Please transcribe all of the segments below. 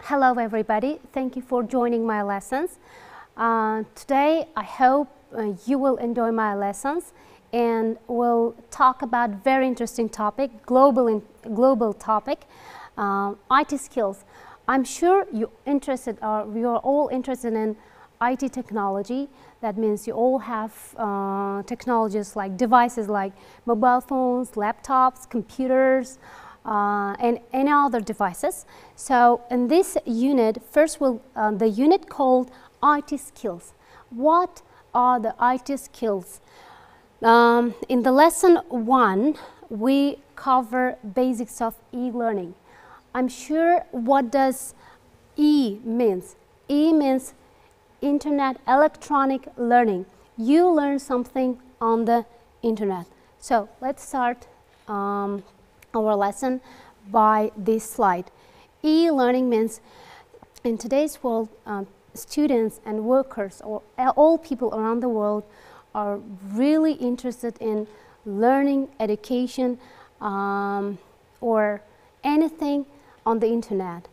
Hello everybody, thank you for joining my lessons. Today I hope you will enjoy my lessons and we'll talk about very interesting topic, global topic, IT skills. I'm sure you're all interested in IT technology. That means you all have technologies like devices like mobile phones, laptops, computers, and any other devices. So in this unit, first the unit called IT skills. What are the IT skills? In the lesson 1, we cover basics of e-learning. I'm sure what does E means? E means Internet electronic learning. You learn something on the Internet. So let's start our lesson by this slide. E-learning means in today's world, students and workers or all people around the world are really interested in learning, education, or anything on the Internet.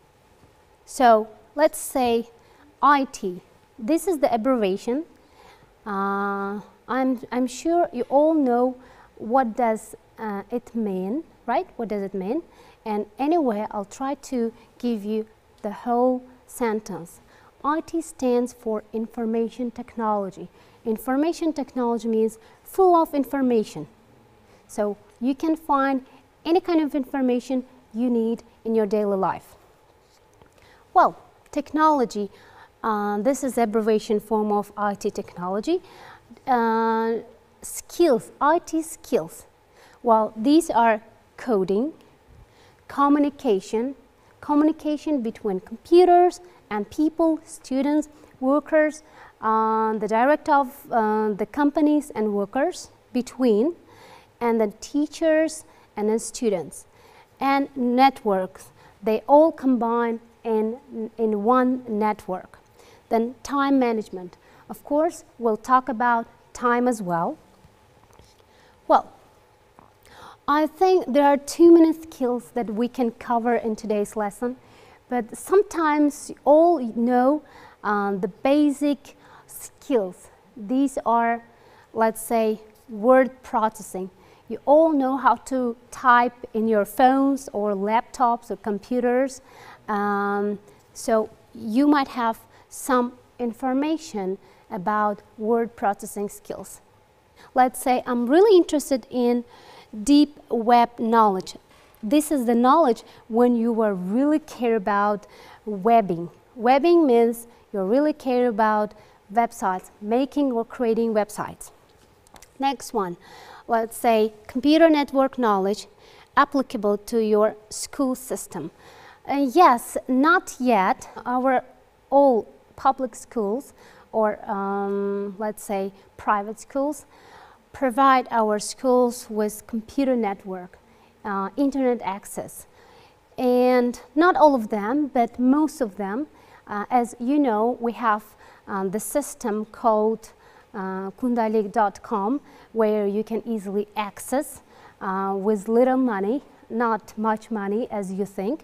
So let's say IT. This is the abbreviation. I'm sure you all know what does it mean, right? What does it mean? And anyway, I'll try to give you the whole sentence. IT stands for information technology. Information technology means full of information. So you can find any kind of information you need in your daily life. Well, technology, this is abbreviation form of IT technology. Skills, IT skills. Well, these are coding, communication between computers and people, students, workers, the direct of the companies and workers between, and then teachers and then students, and networks. They all combine in one network. Then time management. Of course, we'll talk about time as well. Well, I think there are too many skills that we can cover in today's lesson, but sometimes you all know the basic skills. These are, let's say, word processing. You all know how to type in your phones or laptops or computers, so you might have some information about word processing skills. Let's say I'm really interested in deep web knowledge. This is the knowledge when you really care about webbing. Webbing means you really care about websites, making or creating websites. Next one, let's say computer network knowledge applicable to your school system. Yes, not yet. Our all public schools or let's say private schools provide our schools with computer network, internet access. And not all of them, but most of them. As you know, we have the system called kundalik.com, where you can easily access with little money, not much money as you think,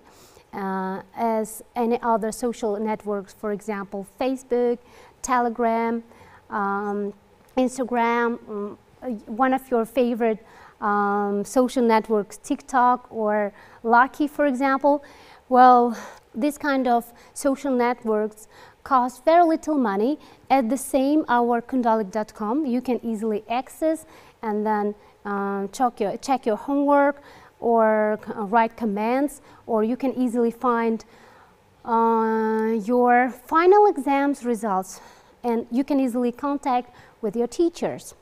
as any other social networks, for example, Facebook, Telegram, Instagram, one of your favorite social networks, TikTok or Lucky, for example. Well, this kind of social networks cost very little money. At the same, our kundalik.com, you can easily access and then check your homework or write commands, or you can easily find your final exams results, and you can easily contact with your teachers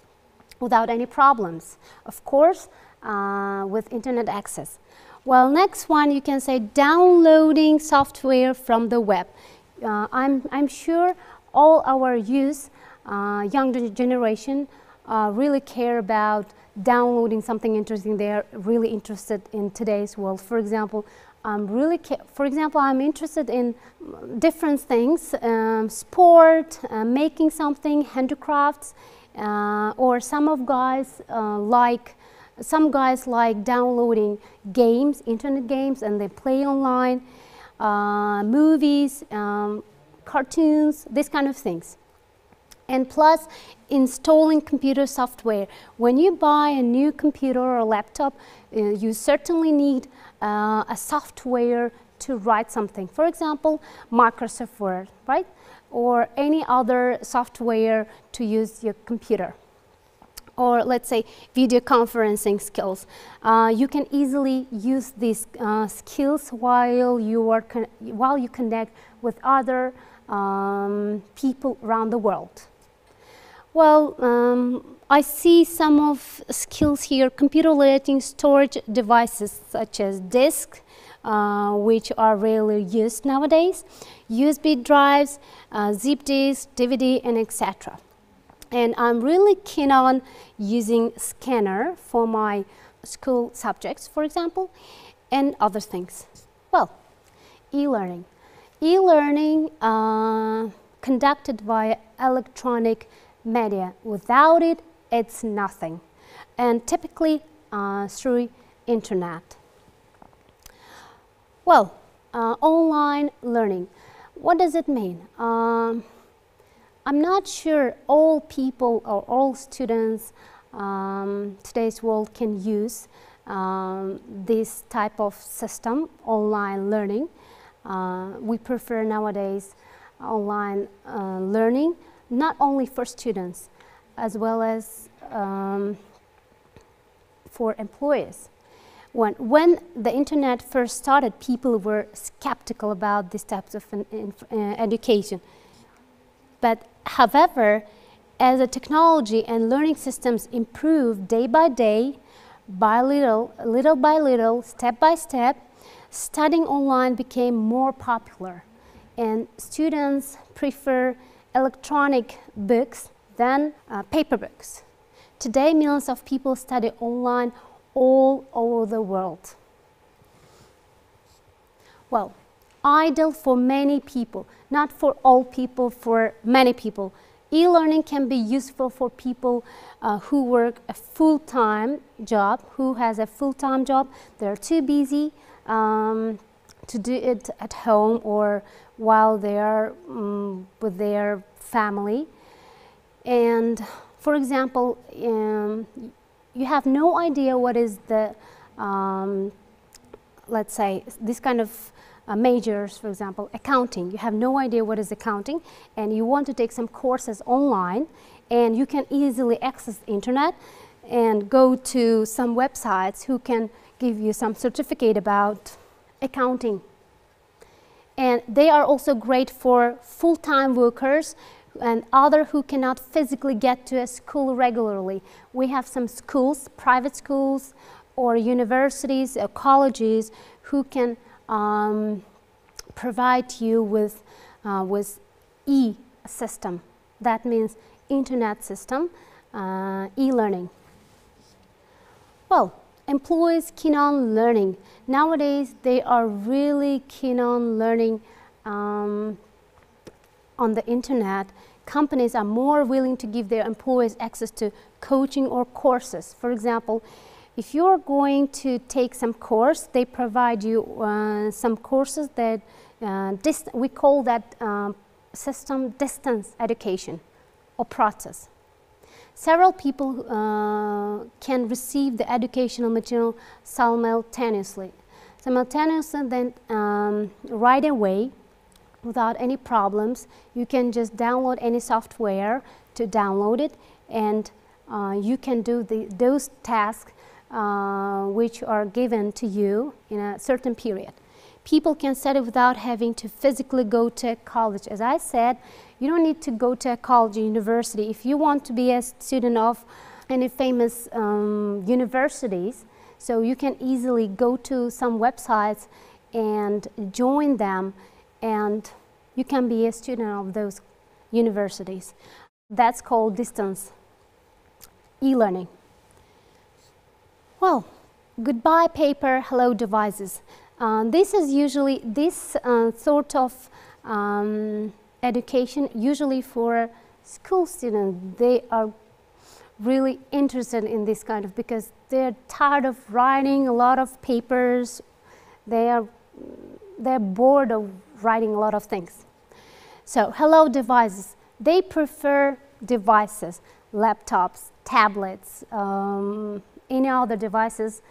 without any problems, of course, with internet access. Well, next one, you can say downloading software from the web. I'm sure all our youth, young generation, really care about downloading something interesting. They are really interested in today's world. For example, I'm interested in different things, sport, making something, handicrafts, or some guys like downloading games, internet games, and they play online. movies, cartoons, these kind of things. And plus, installing computer software. When you buy a new computer or laptop, you certainly need a software to write something. For example, Microsoft Word, right? Or any other software to use your computer. Or let's say video conferencing skills. You can easily use these skills while you connect with other people around the world. Well, I see some of skills here. Computer-related storage devices such as disks, which are rarely used nowadays, USB drives, zip disks, DVD, and etc. And I'm really keen on using scanner for my school subjects, for example, and other things. Well, e-learning. E-learning conducted via electronic media. Without it, it's nothing. And typically through internet. Well, online learning. What does it mean? I'm not sure all people or all students today's world can use this type of system, online learning. We prefer nowadays online learning, not only for students, as well as for employees. When the internet first started, people were skeptical about these types of education. But however, as the technology and learning systems improve day by day, by little by little, step by step, studying online became more popular. And students prefer electronic books than paper books. Today, millions of people study online all over the world. Well, ideal for many people, not for all people, for many people. E-learning can be useful for people who work a full-time job, who has a full-time job. They're too busy to do it at home or while they are with their family. And for example, you have no idea what is the, let's say, this kind of majors, for example, accounting. You have no idea what is accounting, and you want to take some courses online, and you can easily access the internet and go to some websites who can give you some certificate about accounting. And they are also great for full-time workers and other who cannot physically get to a school regularly. We have some schools, private schools or universities or colleges who can provide you with e-system. That means internet system, e-learning. Well, employees keen on learning. Nowadays, they are really keen on learning on the internet. Companies are more willing to give their employees access to coaching or courses. For example, if you're going to take some course, they provide you some courses that we call that system distance education or process. Several people can receive the educational material simultaneously. Then right away, without any problems, you can just download any software to download it, and you can do those tasks which are given to you in a certain period. People can study without having to physically go to a college. As I said, you don't need to go to a college or university. If you want to be a student of any famous universities, so you can easily go to some websites and join them, and you can be a student of those universities. That's called distance e-learning. Well, goodbye paper, hello devices. This is usually this sort of education usually for school students. They are really interested in this kind of, because they're tired of writing a lot of papers. They are they're bored of writing a lot of things. So hello devices, they prefer devices, laptops, tablets, any other devices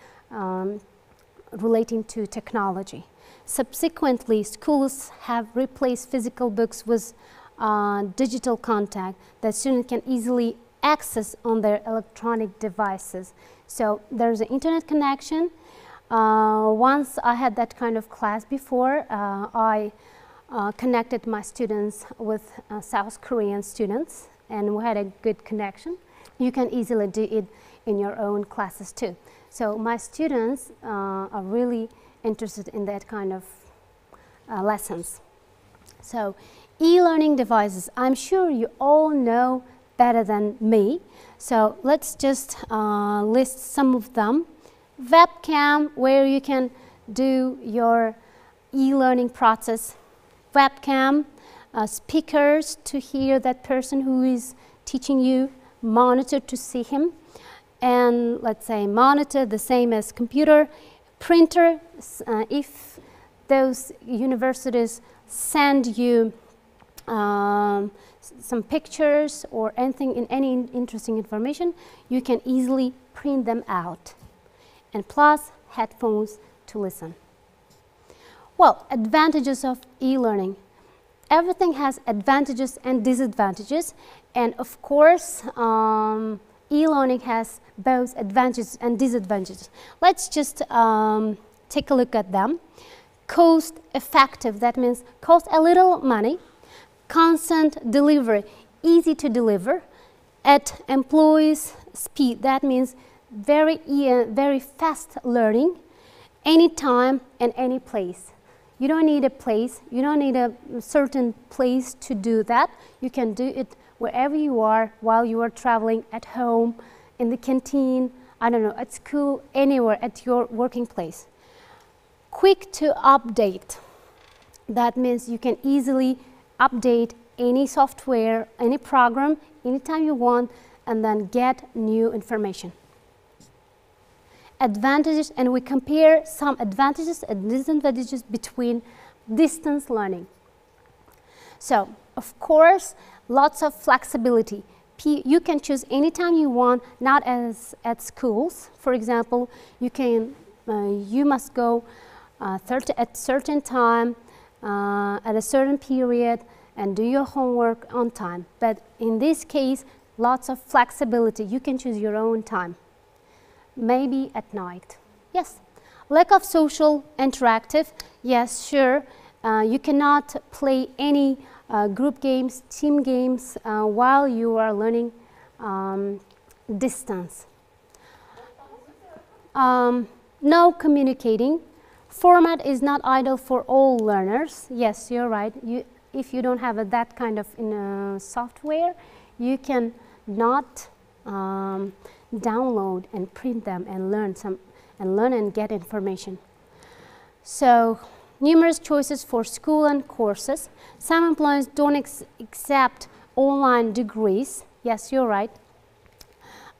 relating to technology. Subsequently, schools have replaced physical books with digital content that students can easily access on their electronic devices. So there's an internet connection. Once I had that kind of class before, I connected my students with South Korean students, and we had a good connection. You can easily do it in your own classes too. So my students are really interested in that kind of lessons. So e-learning devices, I'm sure you all know better than me. So let's just list some of them. Webcam, where you can do your e-learning process. Webcam, speakers to hear that person who is teaching you, monitor to see him, and let's say monitor, the same as computer. Printer, if those universities send you some pictures or anything in any interesting information, you can easily print them out. And plus headphones to listen. Well, advantages of e-learning. Everything has advantages and disadvantages, and of course e-learning has both advantages and disadvantages. Let's just take a look at them. Cost effective, that means cost a little money. Constant delivery, easy to deliver. At employees' speed, that means very fast learning, anytime and any place. You don't need a place, you don't need a certain place to do that. You can do it wherever you are, while you are traveling, at home, in the canteen, I don't know, at school, anywhere, at your working place. Quick to update. That means you can easily update any software, any program, anytime you want, and then get new information. Advantages, and we compare some advantages and disadvantages between distance learning. So, of course, lots of flexibility. You can choose anytime you want, not as at schools. For example, you must go at certain time, at a certain period, and do your homework on time. But in this case, lots of flexibility. You can choose your own time. Maybe at night. Yes. Lack of social interactive. Yes, sure. You cannot play any group games, team games while you are learning distance. No communicating. Format is not ideal for all learners. Yes, you're right. If you don't have that kind of software, you can not download and print them and learn and get information. So numerous choices for school and courses. Some employers don't accept online degrees. Yes, you're right.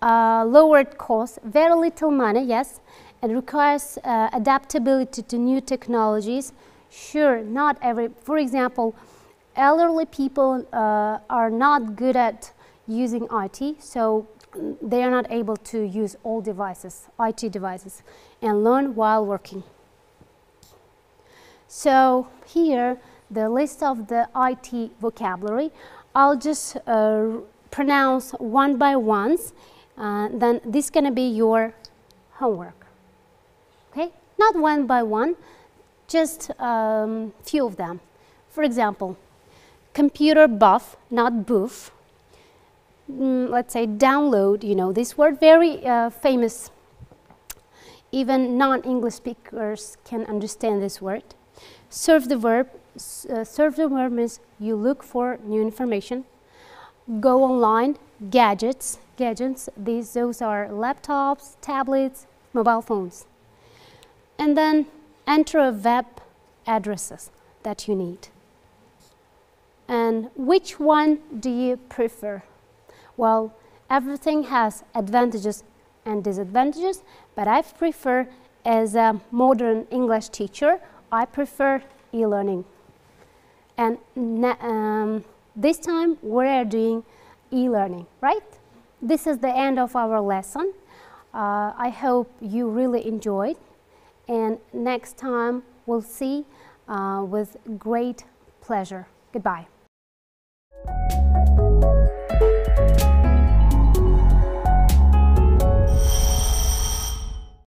Lowered cost, very little money, yes. It requires adaptability to new technologies. Sure, not every, for example, elderly people are not good at using IT, so they are not able to use all devices, IT devices, and learn while working. So here, the list of the IT vocabulary. I'll just pronounce one by ones, then this is going to be your homework. Okay, not one by one, just few of them. For example, computer buff, not boof. Let's say download, you know this word, very famous. Even non-English speakers can understand this word. Serve the verb. Serve the verb means you look for new information. Go online. Gadgets. Those are laptops, tablets, mobile phones. And then enter a web addresses that you need. And which one do you prefer? Well, everything has advantages and disadvantages, but I prefer, as a modern English teacher, I prefer e-learning. And this time we are doing e-learning, right? This is the end of our lesson. I hope you really enjoyed, and next time we'll see with great pleasure. Goodbye.